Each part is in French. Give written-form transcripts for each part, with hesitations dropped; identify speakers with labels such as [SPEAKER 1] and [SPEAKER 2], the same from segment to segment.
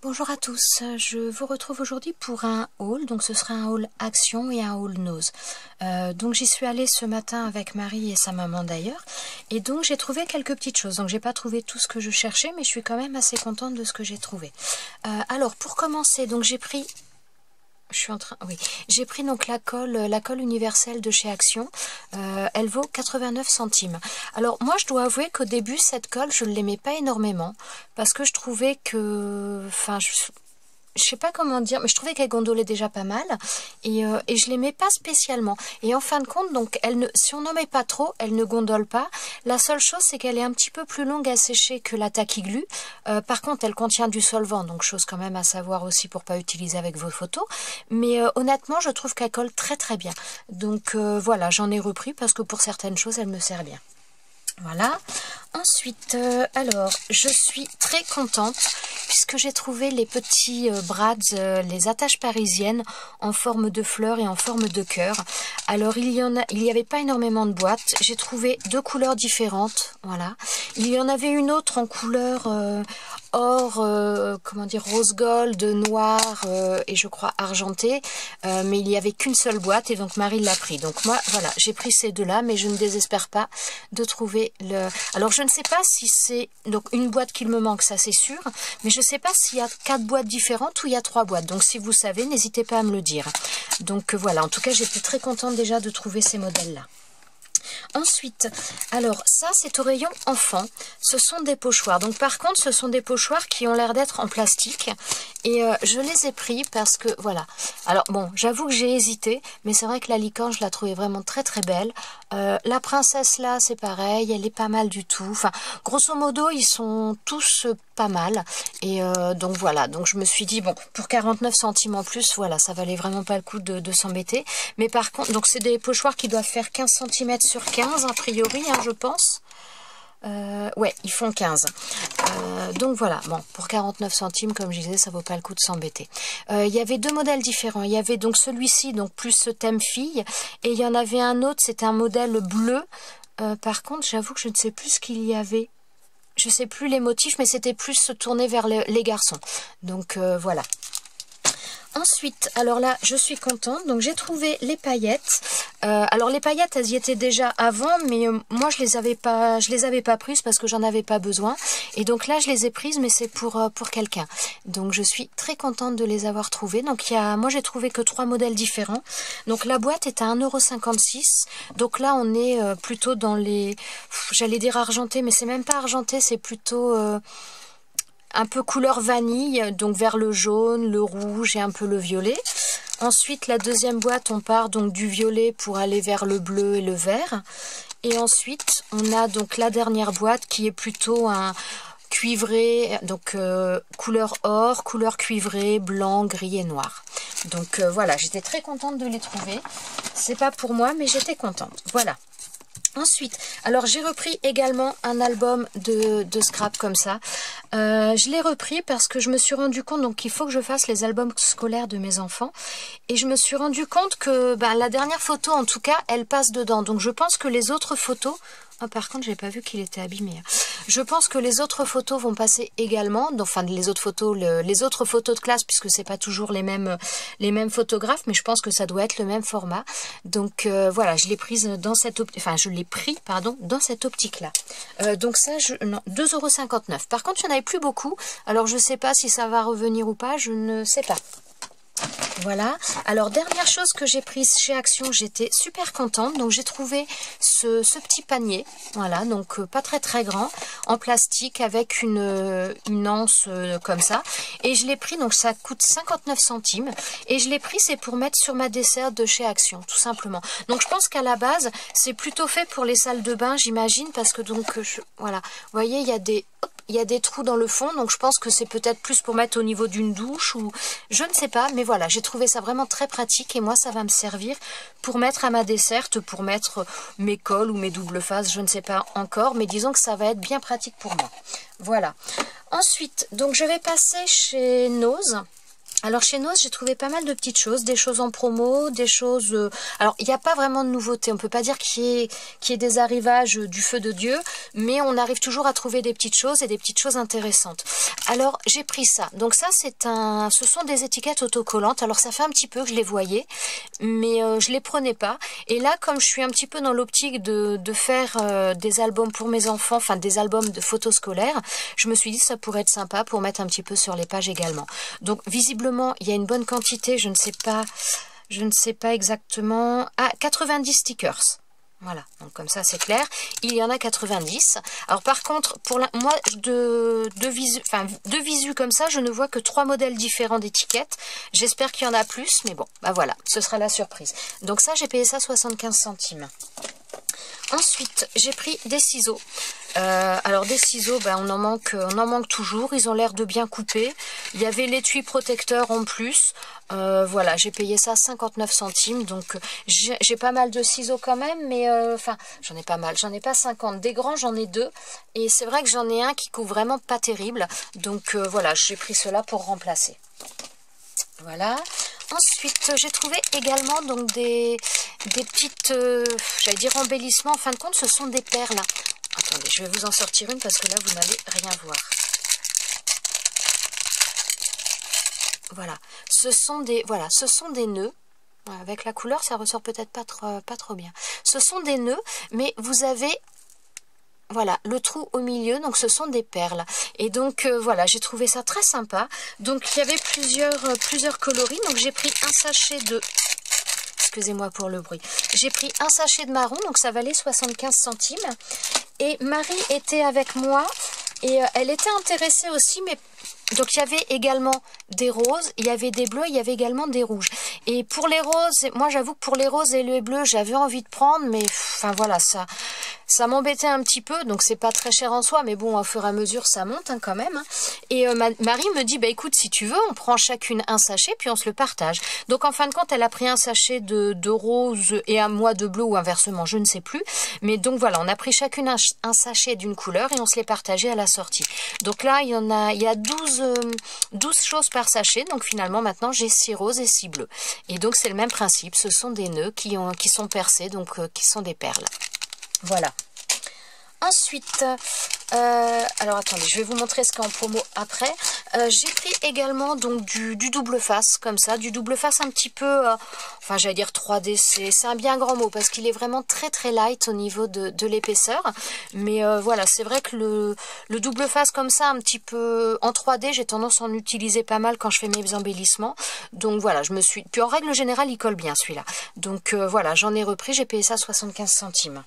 [SPEAKER 1] Bonjour à tous, je vous retrouve aujourd'hui pour un haul, donc ce sera un haul action et un haul nose. Donc j'y suis allée ce matin avec Marie et sa maman d'ailleurs, et donc j'ai trouvé quelques petites choses. Donc j'ai pas trouvé tout ce que je cherchais, mais je suis quand même assez contente de ce que j'ai trouvé. Alors pour commencer, donc j'ai pris... J'ai pris donc la colle universelle de chez Action. Elle vaut 89 centimes. Alors moi je dois avouer qu'au début cette colle je ne l'aimais pas énormément parce que je trouvais que, je sais pas comment dire, mais je trouvais qu'elle gondolait déjà pas mal et je l'aimais pas spécialement. Et en fin de compte, donc si on n'en met pas trop, elle ne gondole pas. La seule chose, c'est qu'elle est un petit peu plus longue à sécher que la Tacky Glue. Par contre, elle contient du solvant, donc chose quand même à savoir aussi pour pas utiliser avec vos photos. Mais honnêtement, je trouve qu'elle colle très très bien. Donc voilà, j'en ai repris parce que pour certaines choses, elle me sert bien. Voilà. Ensuite, alors, je suis très contente puisque j'ai trouvé les petits brads, les attaches parisiennes en forme de fleurs et en forme de cœur. Alors, il y avait pas énormément de boîtes. J'ai trouvé deux couleurs différentes. Voilà. Il y en avait une autre en couleur or, comment dire, rose gold, noir et je crois argenté. Mais il n'y avait qu'une seule boîte et donc Marie l'a pris. Donc moi, voilà, j'ai pris ces deux-là, mais je ne désespère pas de trouver le... Alors, je ne sais pas si c'est donc une boîte qu'il me manque, ça c'est sûr, mais je ne sais pas s'il y a 4 boîtes différentes ou il y a 3 boîtes. Donc, si vous savez, n'hésitez pas à me le dire. Donc, voilà, en tout cas, j'étais très contente déjà de trouver ces modèles-là. Ensuite, alors ça c'est au rayon enfant, ce sont des pochoirs. Donc par contre ce sont des pochoirs qui ont l'air d'être en plastique et je les ai pris parce que voilà. Alors bon, j'avoue que j'ai hésité, mais c'est vrai que la licorne je la trouvais vraiment très très belle. La princesse là c'est pareil, elle est pas mal du tout. Enfin grosso modo ils sont tous pas mal et donc voilà, donc je me suis dit bon pour 49 centimes en plus voilà ça valait vraiment pas le coup de s'embêter. Mais par contre donc c'est des pochoirs qui doivent faire 15 cm sur 15 a priori hein, je pense. Ouais, ils font 15. Donc voilà, bon, pour 49 centimes, comme je disais, ça vaut pas le coup de s'embêter. Il y avait deux modèles différents. Il y avait donc celui-ci, donc plus ce thème fille, et il y en avait un autre, c'était un modèle bleu. Par contre, j'avoue que je ne sais plus ce qu'il y avait. Je sais plus les motifs, mais c'était plus tourné vers les garçons. Donc voilà. Ensuite, alors là, je suis contente. Donc, j'ai trouvé les paillettes. Alors, les paillettes, elles y étaient déjà avant, mais moi, je les avais pas prises parce que j'en avais pas besoin. Et donc là, je les ai prises, mais c'est pour quelqu'un. Donc, je suis très contente de les avoir trouvées. Donc, moi, j'ai trouvé que 3 modèles différents. Donc, la boîte est à 1,56 €. Donc là, on est plutôt dans les... J'allais dire argenté, mais c'est même pas argenté, c'est plutôt... un peu couleur vanille, donc vers le jaune, le rouge et un peu le violet. Ensuite, la deuxième boîte, on part donc du violet pour aller vers le bleu et le vert. Et ensuite, on a donc la dernière boîte qui est plutôt un cuivré, donc couleur or, couleur cuivrée, blanc, gris et noir. Donc voilà, j'étais très contente de les trouver. C'est pas pour moi, mais j'étais contente. Voilà. Ensuite, alors j'ai repris également un album de scrap comme ça. Je l'ai repris parce que je me suis rendu compte donc qu'il faut que je fasse les albums scolaires de mes enfants. Et je me suis rendu compte que la dernière photo, en tout cas, elle passe dedans. Donc je pense que les autres photos... Ah, par contre, j'ai pas vu qu'il était abîmé. Je pense que les autres photos vont passer également. Enfin, les autres photos de classe, puisque c'est pas toujours les mêmes photographes, mais je pense que ça doit être le même format. Donc voilà, je l'ai prise dans cette je l'ai pris, pardon, dans cette optique-là. Donc ça, non, 2,59 €. Par contre, il n'y en avait plus beaucoup. Alors je sais pas si ça va revenir ou pas, je ne sais pas. Voilà, alors dernière chose que j'ai prise chez Action, j'étais super contente, donc j'ai trouvé ce petit panier, voilà, donc pas très très grand, en plastique avec une anse comme ça, et je l'ai pris, donc ça coûte 59 centimes, et je l'ai pris, c'est pour mettre sur ma desserte de chez Action, tout simplement. Donc je pense qu'à la base, c'est plutôt fait pour les salles de bain, j'imagine, parce que donc, voilà, vous voyez, il y a des trous dans le fond, donc je pense que c'est peut-être plus pour mettre au niveau d'une douche ou je ne sais pas, mais voilà, j'ai trouvé ça vraiment très pratique et moi ça va me servir pour mettre à ma desserte, pour mettre mes cols ou mes doubles faces, je ne sais pas encore, mais disons que ça va être bien pratique pour moi. Voilà. Ensuite, donc je vais passer chez Nose. Alors chez Nose, j'ai trouvé pas mal de petites choses, des choses en promo, des choses... alors, il n'y a pas vraiment de nouveauté, on peut pas dire qu'il y ait des arrivages du feu de Dieu, mais on arrive toujours à trouver des petites choses et des petites choses intéressantes. Alors, j'ai pris ça. Donc ça, ce sont des étiquettes autocollantes. Alors, ça fait un petit peu que je les voyais, mais je les prenais pas. Et là, comme je suis un petit peu dans l'optique de faire des albums pour mes enfants, enfin des albums de photos scolaires, je me suis dit que ça pourrait être sympa pour mettre un petit peu sur les pages également. Donc, visiblement, il y a une bonne quantité, je ne sais pas exactement. Ah, 90 stickers. Voilà, donc comme ça c'est clair. Il y en a 90. Alors par contre, moi de visu comme ça, je ne vois que 3 modèles différents d'étiquettes. J'espère qu'il y en a plus, mais bon, bah voilà, ce sera la surprise. Donc ça, j'ai payé ça 75 centimes. Ensuite, j'ai pris des ciseaux. Alors des ciseaux, ben, on en manque toujours. Ils ont l'air de bien couper. Il y avait l'étui protecteur en plus. Voilà, j'ai payé ça 59 centimes. Donc j'ai pas mal de ciseaux quand même, mais enfin, j'en ai pas mal. J'en ai pas 50. Des grands, j'en ai 2. Et c'est vrai que j'en ai un qui coupe vraiment pas terrible. Donc voilà, j'ai pris cela pour remplacer. Voilà. Ensuite, j'ai trouvé également donc des petites, j'allais dire embellissements. En fin de compte, ce sont des perles. Attendez, je vais vous en sortir une parce que là, vous n'allez rien voir. Voilà. Ce sont des nœuds. Avec la couleur, ça ressort peut-être pas trop bien. Ce sont des nœuds, mais vous avez... Voilà, le trou au milieu, donc ce sont des perles. Et donc, voilà, j'ai trouvé ça très sympa. Donc, il y avait plusieurs coloris. Donc, j'ai pris un sachet de... Excusez-moi pour le bruit. J'ai pris un sachet de marron, donc ça valait 75 centimes. Et Marie était avec moi et elle était intéressée aussi, mais... Donc, il y avait également des roses, il y avait des bleus, il y avait également des rouges. Et pour les roses, moi, j'avoue que pour les roses et les bleus, j'avais envie de prendre, mais enfin, voilà, ça m'embêtait un petit peu. Donc, c'est pas très cher en soi, mais bon, au fur et à mesure, ça monte hein, quand même. Hein. Et Marie me dit, bah écoute, si tu veux, on prend chacune un sachet, puis on se le partage. Donc, en fin de compte, elle a pris un sachet de rose et un moi de bleu, ou inversement, je ne sais plus. Mais donc, voilà, on a pris chacune un sachet d'une couleur et on se les partageait à la sortie. Donc là, il y a 12 choses par sachet, donc finalement maintenant j'ai 6 roses et 6 bleus. Et donc c'est le même principe, ce sont des nœuds qui sont percés, donc qui sont des perles. Voilà. Ensuite, alors attendez, je vais vous montrer ce qu'il y a en promo après. J'ai pris également donc du double face, comme ça, du double face un petit peu, enfin j'allais dire 3D, c'est un bien grand mot, parce qu'il est vraiment très très light au niveau de l'épaisseur. Mais voilà, c'est vrai que le double face comme ça, un petit peu en 3D, j'ai tendance à en utiliser pas mal quand je fais mes embellissements. Donc voilà, puis en règle générale, il colle bien celui-là. Donc voilà, j'en ai repris, j'ai payé ça 75 centimes.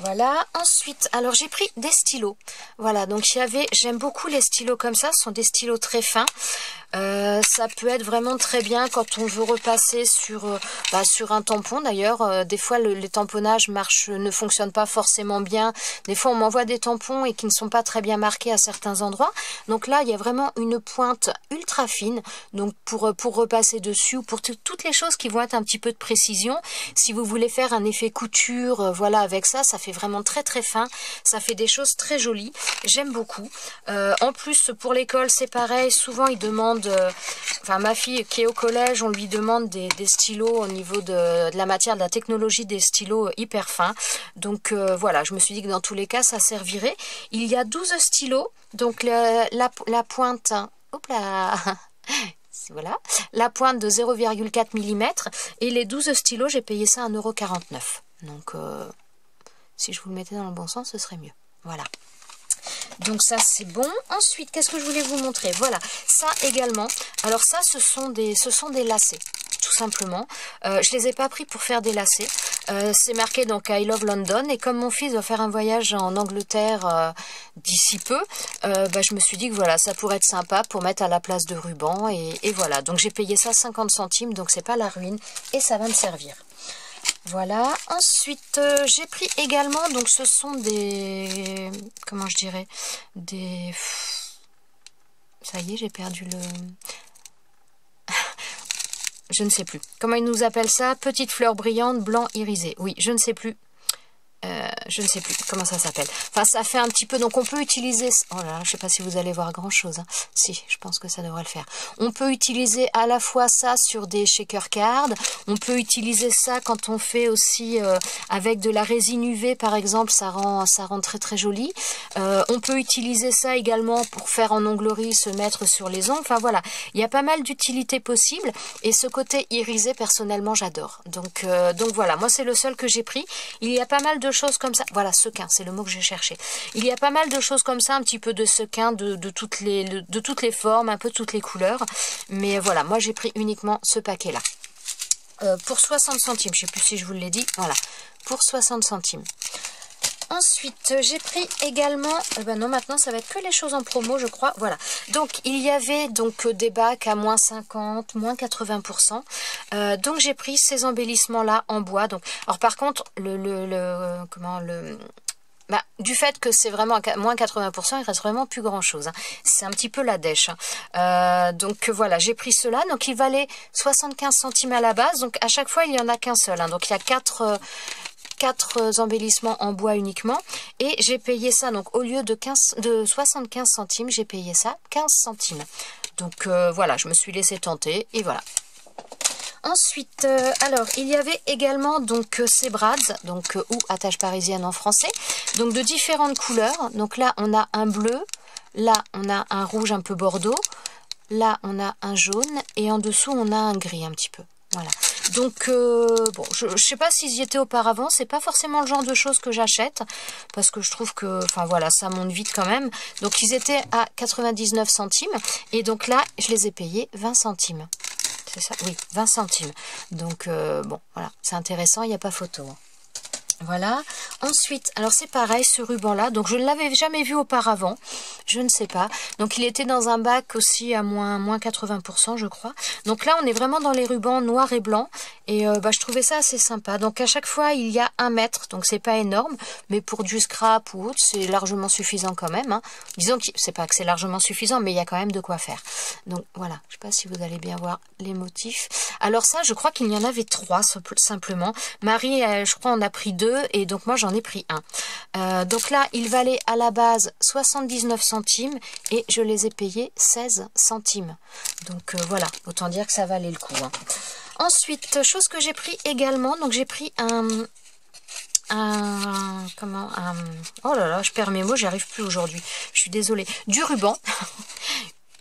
[SPEAKER 1] Voilà, ensuite, alors j'ai pris des stylos. Voilà, donc j'aime beaucoup les stylos comme ça, ce sont des stylos très fins. Ça peut être vraiment très bien quand on veut repasser sur un tampon d'ailleurs. Des fois les tamponnages ne fonctionnent pas forcément bien. Des fois on m'envoie des tampons et qui ne sont pas très bien marqués à certains endroits. Donc là il y a vraiment une pointe ultra fine. Donc pour repasser dessus ou pour toutes les choses qui vont être un petit peu de précision. Si vous voulez faire un effet couture, voilà avec ça fait vraiment très très fin. Ça fait des choses très jolies. J'aime beaucoup. En plus pour l'école c'est pareil. Souvent ils demandent enfin ma fille qui est au collège, on lui demande des stylos au niveau de la matière, de la technologie des stylos hyper fins. Donc voilà, je me suis dit que dans tous les cas ça servirait. Il y a 12 stylos, donc la pointe, hop là, voilà, la pointe de 0,4 mm et les 12 stylos, j'ai payé ça 1,49 €. Donc si je vous le mettais dans le bon sens, ce serait mieux. Voilà. Donc ça c'est bon. Ensuite, qu'est-ce que je voulais vous montrer? Voilà, ça également. Alors ça, ce sont des lacets, tout simplement. Je les ai pas pris pour faire des lacets. C'est marqué donc I Love London. Et comme mon fils doit faire un voyage en Angleterre d'ici peu, je me suis dit que voilà, ça pourrait être sympa pour mettre à la place de ruban. Et voilà, donc j'ai payé ça 50 centimes, donc c'est pas la ruine. Et ça va me servir. Voilà, ensuite j'ai pris également, donc ce sont des, comment je dirais, des, ça y est j'ai perdu le, je ne sais plus, comment ils nous appellent ça, petites fleurs brillantes, blanc irisé, oui je ne sais plus, je ne sais plus comment ça s'appelle. Enfin, ça fait un petit peu, donc on peut utiliser, oh là là, je sais pas si vous allez voir grand chose, hein. Si, je pense que ça devrait le faire. On peut utiliser à la fois ça sur des shaker cards, on peut utiliser ça quand on fait aussi avec de la résine UV par exemple, ça rend très très joli. On peut utiliser ça également pour faire en onglerie, se mettre sur les ongles, enfin voilà, il y a pas mal d'utilités possibles, et ce côté irisé personnellement j'adore. Donc voilà, moi c'est le seul que j'ai pris. Il y a pas mal de choses comme ça, voilà, sequin, c'est le mot que j'ai cherché. Il y a pas mal de choses comme ça, un petit peu de sequin, de toutes les formes, un peu toutes les couleurs, mais voilà, moi j'ai pris uniquement ce paquet là. Pour 60 centimes, je sais plus si je vous l'ai dit, voilà, pour 60 centimes. Ensuite, j'ai pris également, ben non, maintenant ça va être que les choses en promo, je crois, voilà. Donc, il y avait donc des bacs à moins 50, moins 80%. Donc, j'ai pris ces embellissements-là en bois. Donc, alors par contre, du fait que c'est vraiment à moins 80%, il reste vraiment plus grand chose, hein. C'est un petit peu la dèche, hein. Donc voilà, j'ai pris cela. Donc il valait 75 centimes à la base. Donc à chaque fois, il n'y en a qu'un seul, hein. Donc il y a 4 embellissements en bois uniquement. Et j'ai payé ça, donc au lieu de 75 centimes, j'ai payé ça 15 centimes. Donc voilà, je me suis laissé tenter et voilà. Ensuite, alors, il y avait également donc ces brads, donc ou attache parisienne en français, donc de différentes couleurs. Donc là, on a un bleu, là, on a un rouge un peu bordeaux, là, on a un jaune, et en dessous, on a un gris un petit peu. Voilà. Donc, bon, je sais pas s'ils y étaient auparavant, c'est pas forcément le genre de choses que j'achète, parce que je trouve que, enfin voilà, ça monte vite quand même. Donc, ils étaient à 99 centimes, et donc là, je les ai payés 20 centimes. C'est ça? Oui, 20 centimes. Donc, bon, voilà, c'est intéressant, il n'y a pas photo, hein. Voilà. Ensuite, alors c'est pareil, ce ruban-là. Donc, je ne l'avais jamais vu auparavant. Je ne sais pas. Donc, il était dans un bac aussi à moins 80%, je crois. Donc là, on est vraiment dans les rubans noirs et blancs. Et je trouvais ça assez sympa. Donc, à chaque fois, il y a 1 mètre. Donc, c'est pas énorme. Mais pour du scrap ou autre, c'est largement suffisant quand même, hein. Disons que c'est pas que c'est largement suffisant, mais il y a quand même de quoi faire. Donc, voilà. Je sais pas si vous allez bien voir les motifs. Alors ça, je crois qu'il y en avait 3 simplement. Marie, je crois, en a pris 2. Et donc moi j'en ai pris un. Donc là il valait à la base 79 centimes et je les ai payés 16 centimes. Donc voilà, autant dire que ça valait le coup, hein. Ensuite, chose que j'ai pris également, donc j'ai pris oh là là, je perds mes mots, j'y arrive plus aujourd'hui. Je suis désolée. Du ruban.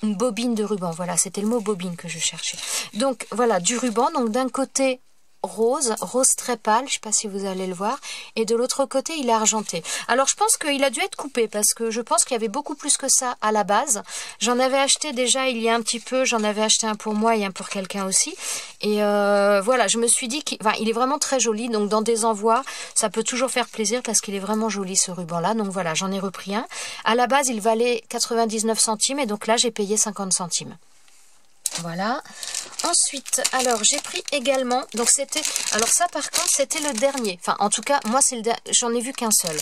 [SPEAKER 1] Une bobine de ruban, voilà, c'était le mot bobine que je cherchais. Donc voilà, du ruban, donc d'un côté rose très pâle, je sais pas si vous allez le voir, et de l'autre côté il est argenté. Alors je pense qu'il a dû être coupé parce que je pense qu'il y avait beaucoup plus que ça à la base. J'en avais acheté déjà il y a un petit peu, j'en avais acheté un pour moi et un pour quelqu'un aussi, et voilà, je me suis dit qu'il est vraiment très joli, donc dans des envois ça peut toujours faire plaisir parce qu'il est vraiment joli ce ruban là. Donc voilà, j'en ai repris un. À la base il valait 99 centimes et donc là j'ai payé 50 centimes. Voilà. Ensuite, alors j'ai pris également, donc c'était, alors ça par contre c'était le dernier, enfin en tout cas moi c'est j'en ai vu qu'un seul.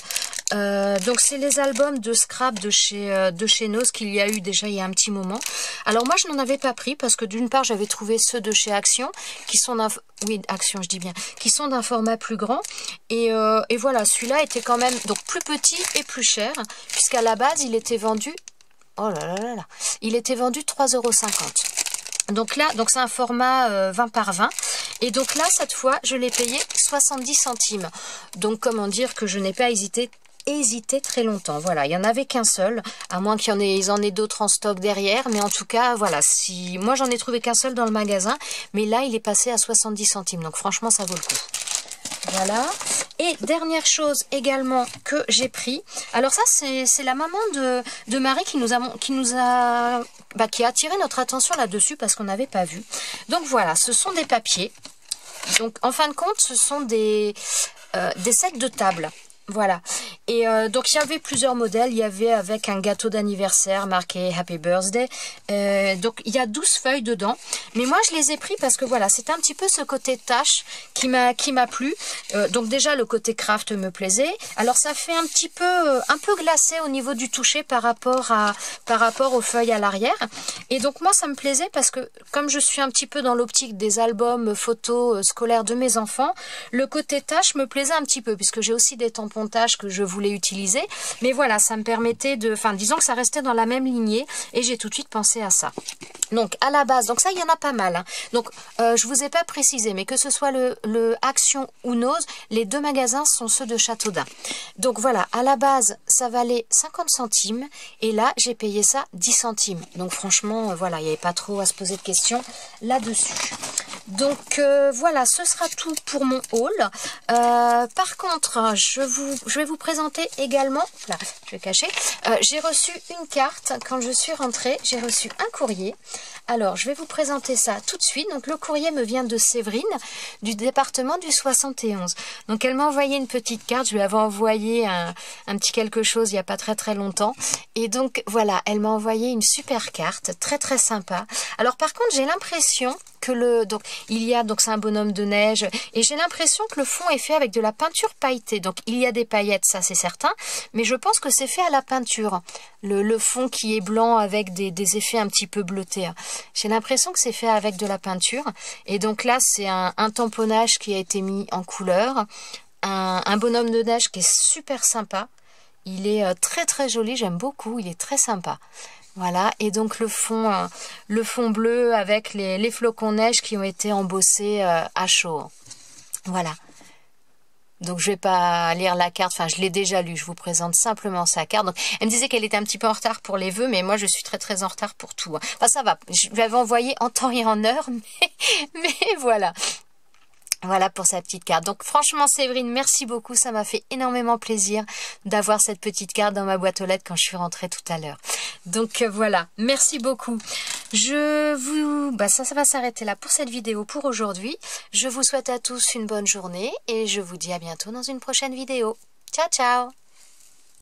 [SPEAKER 1] Donc c'est les albums de scrap de chez Noz qu'il y a eu déjà il y a un petit moment. Alors moi je n'en avais pas pris parce que d'une part j'avais trouvé ceux de chez Action qui sont Action je dis bien, qui sont d'un format plus grand, et voilà, celui-là était quand même donc plus petit et plus cher puisqu'à la base il était vendu, oh là là là là, il était vendu 3,50 €. Donc là, donc c'est un format 20 par 20. Et donc là, cette fois, je l'ai payé 70 centimes. Donc comment dire que je n'ai pas hésité très longtemps. Voilà, il n'y en avait qu'un seul, à moins qu'ils en aient d'autres en stock derrière. Mais en tout cas, voilà, si moi j'en ai trouvé qu'un seul dans le magasin. Mais là, il est passé à 70 centimes. Donc franchement, ça vaut le coup. Voilà. Et dernière chose également que j'ai pris. Alors ça, c'est la maman de Marie qui a attiré notre attention là-dessus parce qu'on n'avait pas vu. Donc voilà, ce sont des papiers. Donc en fin de compte, ce sont des sets de table. Voilà. Et donc il y avait plusieurs modèles. Il y avait avec un gâteau d'anniversaire marqué Happy Birthday. Donc il y a 12 feuilles dedans. Mais moi je les ai pris parce que voilà, c'est un petit peu ce côté tâche qui m'a plu. Donc déjà le côté craft me plaisait. Alors ça fait un peu glacé au niveau du toucher par rapport aux feuilles à l'arrière. Et donc moi ça me plaisait parce que comme je suis un petit peu dans l'optique des albums photos scolaires de mes enfants, le côté tâche me plaisait un petit peu puisque j'ai aussi des tampons pontage que je voulais utiliser. Mais voilà, ça me permettait de... Enfin, disons que ça restait dans la même lignée et j'ai tout de suite pensé à ça. Donc à la base, donc ça il y en a pas mal. Hein. Donc je vous ai pas précisé, mais que ce soit le Action ou Nose, les deux magasins sont ceux de Châteaudun. Donc voilà, à la base ça valait 50 centimes et là j'ai payé ça 10 centimes. Donc franchement, voilà, il n'y avait pas trop à se poser de questions là-dessus. Donc voilà, ce sera tout pour mon haul. Par contre, je vais vous présenter également, là, je vais cacher, j'ai reçu une carte quand je suis rentrée, j'ai reçu un courrier. Alors, je vais vous présenter ça tout de suite. Donc, le courrier me vient de Séverine, du département du 71. Donc, elle m'a envoyé une petite carte. Je lui avais envoyé un petit quelque chose il n'y a pas très longtemps. Et donc, voilà, elle m'a envoyé une super carte, très sympa. Alors, par contre, j'ai l'impression que donc c'est un bonhomme de neige et j'ai l'impression que le fond est fait avec de la peinture pailletée. Donc, il y a des paillettes, ça c'est certain, mais je pense que c'est fait à la peinture. Le fond qui est blanc avec des effets un petit peu bleutés. J'ai l'impression que c'est fait avec de la peinture. Et donc là, c'est un tamponnage qui a été mis en couleur. Un bonhomme de neige qui est super sympa. Il est très joli, j'aime beaucoup, il est très sympa. Voilà, et donc le fond bleu avec les flocons neige qui ont été embossés à chaud. Voilà. Donc je vais pas lire la carte, enfin je l'ai déjà lu, je vous présente simplement sa carte. Donc elle me disait qu'elle était un petit peu en retard pour les vœux, mais moi je suis très en retard pour tout. Enfin ça va, je l'avais envoyé en temps et en heure, mais voilà. Voilà pour sa petite carte. Donc franchement Séverine, merci beaucoup, ça m'a fait énormément plaisir d'avoir cette petite carte dans ma boîte aux lettres quand je suis rentrée tout à l'heure. Donc voilà, merci beaucoup. Ça va s'arrêter là pour cette vidéo pour aujourd'hui. Je vous souhaite à tous une bonne journée et je vous dis à bientôt dans une prochaine vidéo. Ciao ciao!